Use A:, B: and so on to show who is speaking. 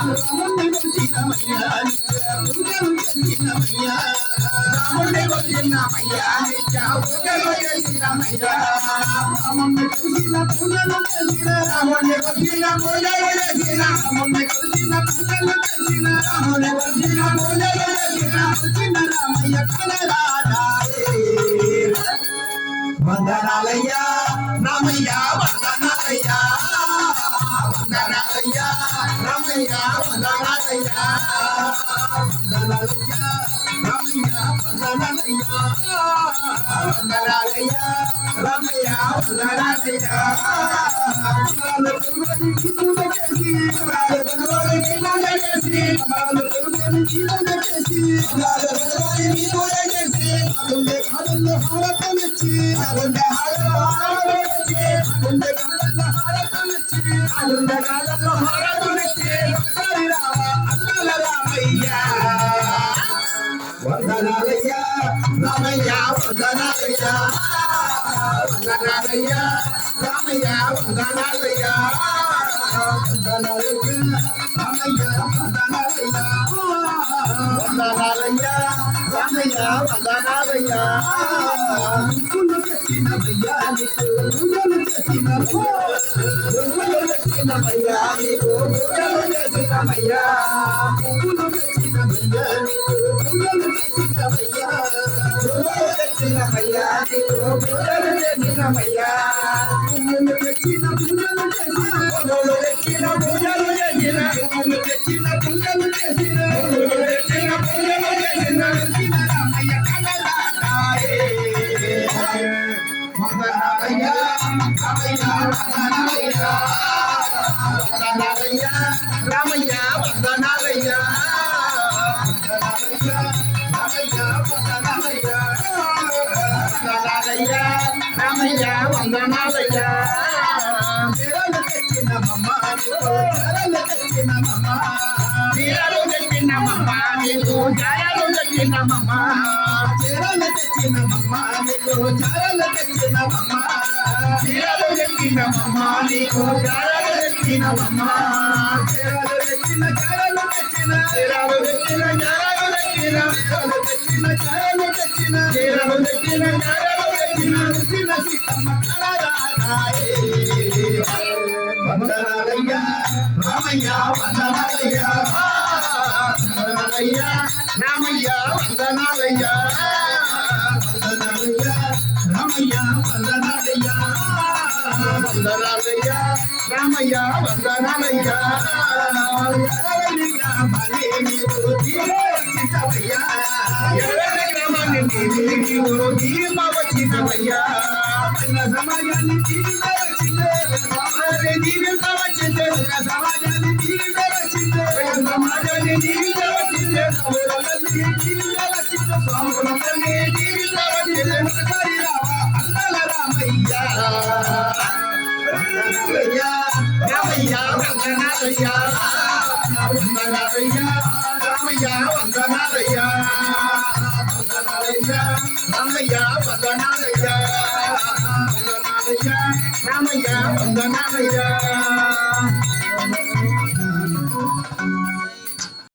A: రాముని కొట్టినమయ్యా పూజలు చేసినమయ్యా రాముని కొట్టినమయ్యా పూజలు చేసినమయ్యా రాముని కొట్టిన పూజలు చేసిన రాముని కొట్టిన పూజలు చేసిన రాముని కొట్టిన పూజలు చేసిన రాముని కొట్టిన పూజలు చేసిన కొట్టిన రామయ్య కనరాడాయే వందనాలయ్యా రామయ్య వందనాలయ్యా వందనాలయ్యా రామయ్య వందనాలయ్యా వందనాలయ్యా రామయ్య వందనాలయ్యా వందనాలయ్యా రామయ్య వందనాలయ్యా వందనాలయ్యా రామయ్య వందనాలయ్యా వందనాలయ్యా రామయ్య వందనాలయ్యా వందనాలయ్యా రామయ్య వందనాలయ్యా వందనాలయ్యా రామయ్య వందనాలయ్యా పువ్వులు తెచ్చినమయ్యా నీకు పూజలు చేసినమయ్యా నీకు పూజలు చేసినమయ్యా పువ్వులు తెచ్చినమయ్యా నీకు పూజలు చేసినమయ్యా పువ్వులు తెచ్చినమయ్యా నీకు పూజలు చేసినమయ్యా పువ్వులు తెచ్చిన పూజలు చేసిన పువ్వులు తెచ్చిన పూజలు చేసిన పువ్వులు తెచ్చిన పూజలు చేసిన పువ్వులు తెచ్చిన పూజలు చేసిన రామయ్య కనరాడాయే వందనాలయ్యా రామయ్య వందనాలయ్యా వందనాలయ్యా రామయ్య వందనాలయ్యా వందనాలయ్యా రామయ్య వందనాలయ్యా వందనాలయ్యా రామయ్య వందనాలయ్యా చీరలు తెచ్చినమమ్మ చీరలు తెచ్చినమమ్మ చీరలు తెచ్చినమమ్మ నీకు చారలు తెచ్చినమమ్మ చీరలు తెచ్చినమమ్మ నీకు చారలు తెచ్చినమమ్మ చీరలు తెచ్చినమమ్మ నీకు చారలు తెచ్చినమమ్మ చీరలు తెచ్చిన చారలు తెచ్చిన చీరలు తెచ్చిన చారలు తెచ్చిన చీరలు తెచ్చిన చారలు తెచ్చిన చీరలు తెచ్చిన చారలు తెచ్చిన తెచ్చిన సీతమ్మ కనరాడాయే వందనాలయ్యా రామయ్య వందనాలయ్యా వందనాలయ్యా రామయ్య వందనాలయ్యా వందనాలయ్యా రామయ్య వందనాలయ్యా వందనాలయ్యా రామయ్య వందనాలయ్యా ఎర్రని గ్రామాన్ని నీవు దీవించవయ్యా ఎర్రని గ్రామాన్ని నీవు దీవించవయ్యా సమాజాన్ని దీవించవచ్చిందే దీవించవచ్చిందే సమాజాన్ని దీవించవచ్చిందే సమాజాన్ని దీవించవచ్చిందే దీవించవచ్చిందే స్వాములందరినీ దీవించవచ్చిందే అందల రామయ్య వందనాలయ్యా రామయ్య వందనాలయ్యా వందనాలయ్యా రామయ్య వందనాలయ్యా వందనాలయ్యా రామయ్య వందనాలయ్యా వందనాలయ్యా రామయ్య వందనాలయ్యా